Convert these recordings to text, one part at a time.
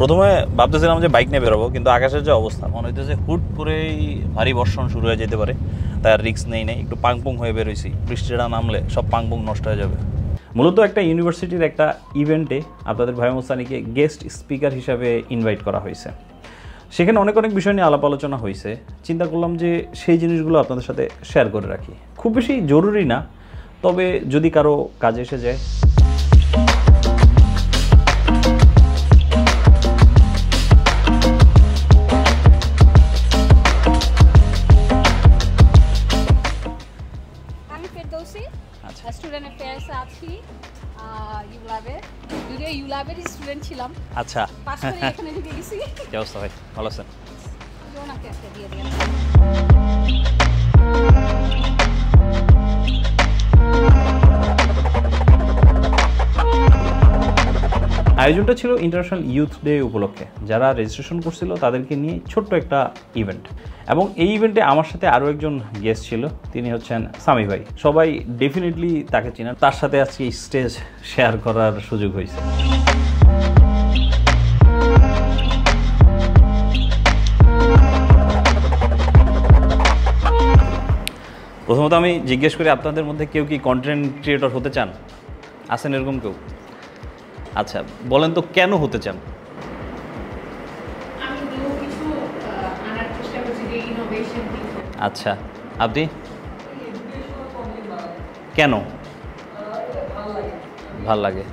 প্রথমে ভাবতেছিলাম যে বাইক নিয়ে বেরোবো, কিন্তু আকাশের যে অবস্থা মনে হইতেছে হুট করেই ভারী বর্ষণ শুরু হয়ে যেতে পারে, তাই আর রিস্ক নেই একটু পাংপুং হয়ে বেরোইছি। বৃষ্টিটা নামলে সব পাংপুং নষ্ট হয়ে যাবে। মূলত একটা ইউনিভার্সিটির একটা ইভেন্টে আপনাদের ভাই মোস্তানিকে গেস্ট স্পিকার হিসাবে ইনভাইট করা হয়েছে। সেখানে অনেক বিষয় নিয়ে আলাপ আলোচনা হয়েছে। চিন্তা করলাম যে সেই জিনিসগুলো আপনাদের সাথে শেয়ার করে রাখি। খুব বেশি জরুরি না, তবে যদি কারো কাজে এসে যায়। স্টুডেন্ট অ্যাফেয়ার্সে আছি ইউল্যাবের, যদিও ইউল্যাবেরই স্টুডেন্ট ছিলাম। আচ্ছা, পাস করে এখানে ঢুকে গেছি। কি অবস্থা ভাই, ভালো আছেন? ওনাকে একটা দিয়ে দিন। আয়োজনটা ছিল ইন্টারন্যাশনাল ইউথ ডে উপলক্ষে। যারা রেজিস্ট্রেশন করছিল তাদেরকে নিয়ে ছোট্ট একটা ইভেন্ট, এবং এই ইভেন্টে আমার সাথে আরও একজন গেস্ট ছিল। তিনি হচ্ছেন সামি ভাই। সবাই ডেফিনেটলি তাকে চিনেন। তার সাথে আজকে স্টেজ শেয়ার করার সুযোগ হয়েছে। প্রথমত আমি জিজ্ঞেস করি, আপনাদের মধ্যে কেউ কি কন্টেন্ট ক্রিয়েটর হতে চান? আছেন এরকম কেউ? আচ্ছা, বলেন তো কেন হতে চান? আচ্ছা, আপনি কেন? ভাল লাগে।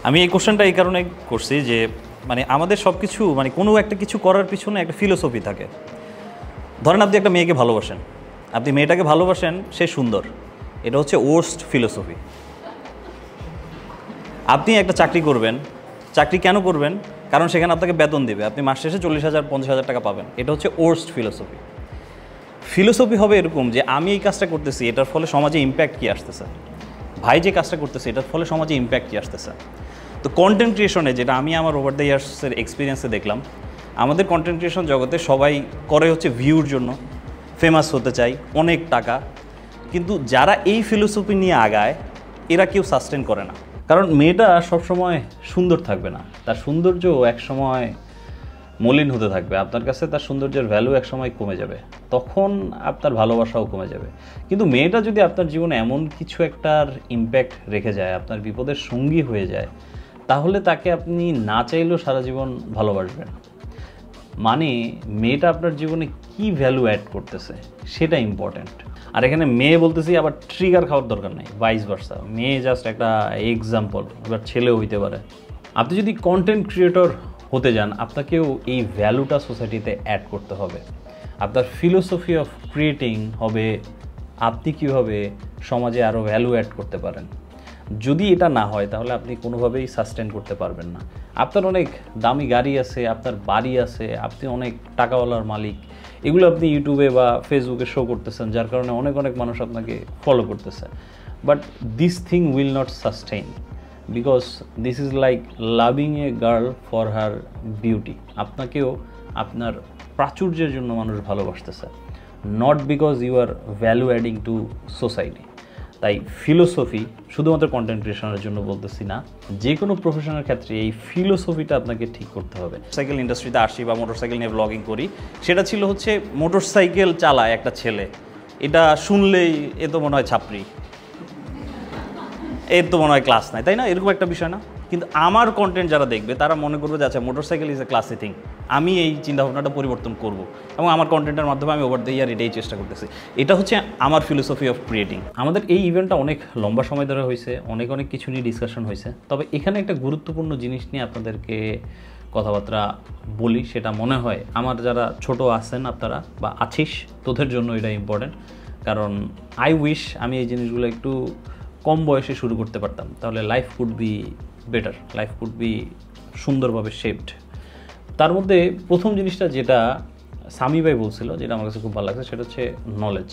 আমি এই কোশ্চেনটা এই কারণে করছি যে মানে আমাদের সব কিছু মানে কোনো একটা কিছু করার পিছনে একটা ফিলোসফি থাকে। ধরেন আপনি একটা মেয়েকে ভালোবাসেন, আপনি মেয়েটাকে ভালোবাসেন, সে সুন্দর, এটা হচ্ছে ওর্স্ট ফিলোসফি। আপনি একটা চাকরি করবেন, চাকরি কেন করবেন? কারণ সেখানে আপনাকে বেতন দেবে, আপনি মাস শেষে 40,000-50,000 টাকা পাবেন, এটা হচ্ছে ওর্স্ট ফিলোসফি। ফিলোসফি হবে এরকম যে আমি এই কাজটা করতেছি, এটার ফলে সমাজে ইম্প্যাক্ট কী আসতেছে, ভাই যে কাজটা করতেছে এটার ফলে সমাজে ইম্প্যাক্ট কী আসতেছে। তো কন্টেন্ট ক্রিয়েশনে যেটা আমি আমার ওভার দ্য ইয়ার্সের এক্সপিরিয়েন্সে দেখলাম, আমাদের কন্টেন্ট ক্রিয়েশন জগতে সবাই করে হচ্ছে ভিউর জন্য, ফেমাস হতে চাই, অনেক টাকা। কিন্তু যারা এই ফিলোসফি নিয়ে আগায় এরা কেউ সাস্টেন করে না। কারণ মেয়েটা সবসময় সুন্দর থাকবে না, তার সৌন্দর্য একসময় মলিন হতে থাকবে। আপনার কাছে তার সৌন্দর্যের ভ্যালু একসময় কমে যাবে, তখন আপনার ভালোবাসাও কমে যাবে। কিন্তু মেয়েটা যদি আপনার জীবনে এমন কিছু একটার ইম্প্যাক্ট রেখে যায়, আপনার বিপদের সঙ্গী হয়ে যায়, তাহলে তাকে আপনি না চাইলেও সারা জীবন ভালোবাসবেন। মানে মেয়েটা আপনার জীবনে কি ভ্যালু অ্যাড করতেছে সেটা ইম্পর্ট্যান্ট। আর এখানে মেয়ে বলতেছি আবার ট্রিগার খাওয়ার দরকার নেই, ভাইস ভার্সা। মেয়ে জাস্ট একটা এক্সাম্পল, এবার ছেলেও হইতে পারে। আপনি যদি কন্টেন্ট ক্রিয়েটর হতে যান, আপনাকেও এই ভ্যালুটা সোসাইটিতে অ্যাড করতে হবে। আপনার ফিলোসফি অফ ক্রিয়েটিং হবে আপনি কীভাবে সমাজে আরও ভ্যালু অ্যাড করতে পারেন। যদি এটা না হয় তাহলে আপনি কোনোভাবেই সাস্টেন করতে পারবেন না। আপনার অনেক দামি গাড়ি আছে, আপনার বাড়ি আছে, আপনি অনেক টাকাওয়ালার মালিক, এগুলো আপনি ইউটিউবে বা ফেসবুকে শো করতেছেন, যার কারণে অনেক মানুষ আপনাকে ফলো করতেছে। But this thing will not sustain, because this is like loving a girl for her beauty. আপনাকেও আপনার প্রাচুর্যের জন্য মানুষ ভালোবাসতেছে, not because you are value adding to society. তাই ফিলোসফি শুধুমাত্র কন্টেন্ট ক্রিয়েশনের জন্য বলতেছি না, যে কোনো প্রফেশনের ক্ষেত্রে এই ফিলোসফিটা আপনাকে ঠিক করতে হবে। সাইকেল ইন্ডাস্ট্রিতে আসি বা মোটরসাইকেল নিয়ে ব্লগিং করি, সেটা ছিল হচ্ছে মোটরসাইকেল চালায় একটা ছেলে, এটা শুনলেই এ তো মনে হয় ছাপরি, এর তো মনে হয় ক্লাস নাই, তাই না? এরকম একটা বিষয় না? কিন্তু আমার কন্টেন্ট যারা দেখবে তারা মনে করবে যে আচ্ছা motorcycle is a classy thing. আমি এই চিন্তাভাবনাটা পরিবর্তন করব, এবং আমার কন্টেন্টের মাধ্যমে আমি ওভার দ্য ইয়ার এটাই চেষ্টা করতেছি। এটা হচ্ছে আমার ফিলোসফি অফ ক্রিয়েটিং। আমাদের এই ইভেন্টটা অনেক লম্বা সময় ধরে হয়েছে, অনেক কিছু নিয়ে ডিসকাশন হয়েছে। তবে এখানে একটা গুরুত্বপূর্ণ জিনিস নিয়ে আপনাদেরকে কথাবার্তা বলি, সেটা মনে হয় আমার যারা ছোট আছেন আপনারা বা আছিস, তোদের জন্য এটা ইম্পর্টেন্ট। কারণ আই উইশ আমি এই জিনিসগুলো একটু কম বয়সে শুরু করতে পারতাম, তাহলে life could be better, life could be সুন্দরভাবে শেপড। তার মধ্যে প্রথম জিনিসটা যেটা সামি ভাই বলছিল, যেটা আমার কাছে খুব ভালো লাগছে, সেটা হচ্ছে নলেজ।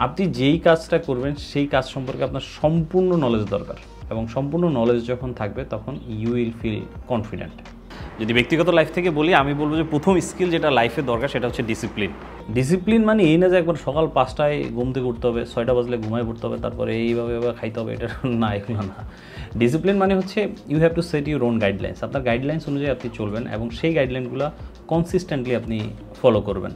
আপনি যেই কাজটা করবেন সেই কাজ সম্পর্কে আপনার সম্পূর্ণ নলেজ দরকার, এবং সম্পূর্ণ নলেজ যখন থাকবে তখন ইউ উইল ফিল কনফিডেন্ট। যদি ব্যক্তিগত লাইফ থেকে বলি, আমি বলবো যে প্রথম স্কিল যেটা লাইফে দরকার সেটা হচ্ছে ডিসিপ্লিন। ডিসিপ্লিন মানে এই না যে একবার সকাল 5টায় ঘুম থেকে উঠতে হবে, 6টা বাজলে ঘুমায় পড়তে হবে, তারপরে এইভাবে খাইতে হবে, এটা না, এগুলো না। ডিসিপ্লিন মানে হচ্ছে you have to set your own guidelines. আপনার গাইডলাইন্স অনুযায়ী আপনি চলবেন এবং সেই গাইডলাইনগুলো কনসিস্টেন্টলি আপনি ফলো করবেন।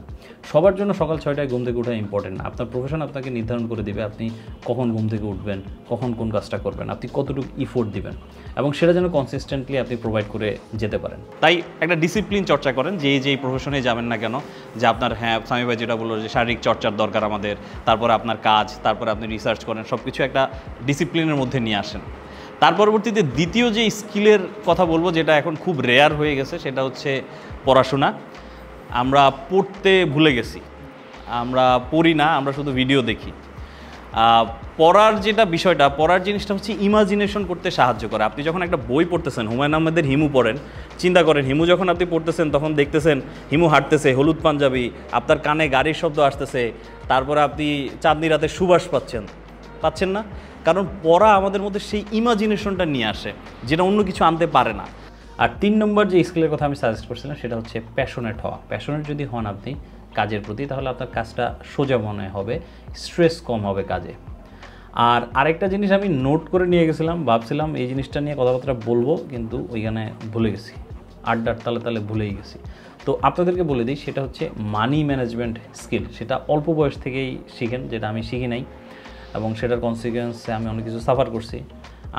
সবার জন্য সকাল 6টায় ঘুম থেকে ওঠা ইম্পর্টেন্ট না। আপনার প্রফেশন আপনাকে নির্ধারণ করে দেবে আপনি কখন ঘুম থেকে উঠবেন, কখন কোন কাজটা করবেন, আপনি কতটুকু ইফোর্ট দিবেন, এবং সেটা যেন কনসিস্টেন্টলি আপনি প্রোভাইড করে যেতে পারেন। তাই একটা ডিসিপ্লিন চর্চা করেন, যেই প্রফেশনে যাবেন না কেন, যে আপনার, হ্যাঁ সামি ভাই যেটা বললো যে শারীরিক চর্চার দরকার আমাদের, তারপরে আপনার কাজ, তারপরে আপনি রিসার্চ করেন, সব কিছু একটা ডিসিপ্লিনের মধ্যে নিয়ে আসেন। তার পরবর্তীতে দ্বিতীয় যে স্কিলের কথা বলবো, যেটা এখন খুব রেয়ার হয়ে গেছে, সেটা হচ্ছে পড়াশোনা। আমরা পড়তে ভুলে গেছি, আমরা পড়ি না, আমরা শুধু ভিডিও দেখি। পড়ার যেটা বিষয়টা, পড়ার জিনিসটা হচ্ছে ইমাজিনেশন করতে সাহায্য করে। আপনি যখন একটা বই পড়তেছেন, হুমায়ুন আহমেদের হিমু পড়েন, চিন্তা করেন হিমু যখন আপনি পড়তেছেন তখন দেখতেছেন হিমু হাঁটতেছে, হলুদ পাঞ্জাবি, আপনার কানে গাড়ির শব্দ আসতেছে, তারপরে আপনি চাঁদনি রাতের সুবাস পাচ্ছেন না? কারণ পড়া আমাদের মধ্যে সেই ইমাজিনেশনটা নিয়ে আসে, যেটা অন্য কিছু আনতে পারে না। আর 3 নম্বর যে স্কিলের কথা আমি সাজেস্ট করছিলাম সেটা হচ্ছে প্যাশনেট হওয়া। প্যাশনেট যদি হন আপনি কাজের প্রতি, তাহলে আপনার কাজটা সোজা মনে হবে, স্ট্রেস কম হবে কাজে। আর আরেকটা জিনিস আমি নোট করে নিয়ে গেছিলাম, ভাবছিলাম এই জিনিসটা নিয়ে কথাবার্তা বলবো, কিন্তু ওইখানে ভুলে গেছি, আড্ডার তালে ভুলেই গেছি। তো আপনাদেরকে বলে দিই, সেটা হচ্ছে মানি ম্যানেজমেন্ট স্কিল। সেটা অল্প বয়স থেকেই শিখেন, যেটা আমি শিখি নাই, এবং সেটার কনসিকুয়েন্সে আমি অনেক কিছু সাফার করছি।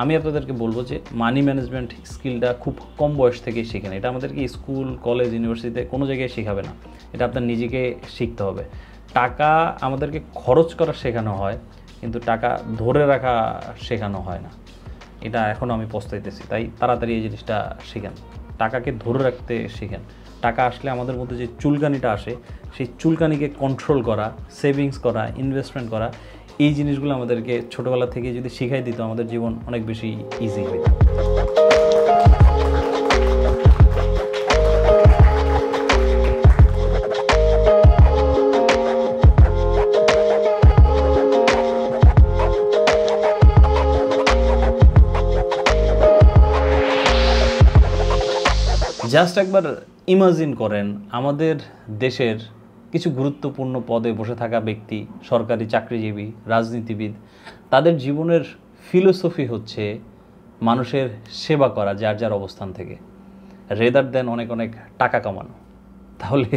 আমি আপনাদেরকে বলবো যে মানি ম্যানেজমেন্ট স্কিলটা খুব কম বয়স থেকেই শিখেন। এটা আমাদেরকে স্কুল, কলেজ, ইউনিভার্সিটিতে কোনো জায়গায় শেখাবে না, এটা আপনার নিজেকে শিখতে হবে। টাকা আমাদেরকে খরচ করা শেখানো হয়, কিন্তু টাকা ধরে রাখা শেখানো হয় না। এটা এখনও আমি পস্তাইতেছি। তাই তাড়াতাড়ি এই জিনিসটা শিখেন, টাকাকে ধরে রাখতে শিখেন। টাকা আসলে আমাদের মধ্যে যে চুলকানিটা আসে, সেই চুলকানিকে কন্ট্রোল করা, সেভিংস করা, ইনভেস্টমেন্ট করা, এই জিনিসগুলো আমাদেরকে ছোটোবেলা থেকে যদি শিখাই দিত, আমাদের জীবন অনেক বেশি ইজি হয়ে যেত। জাস্ট একবার ইমাজিন করেন, আমাদের দেশের কিছু গুরুত্বপূর্ণ পদে বসে থাকা ব্যক্তি, সরকারি চাকরিজীবী, রাজনীতিবিদ, তাদের জীবনের ফিলোসফি হচ্ছে মানুষের সেবা করা যার যার অবস্থান থেকে, রেদার দেন অনেক অনেক টাকা কামানো। তাহলে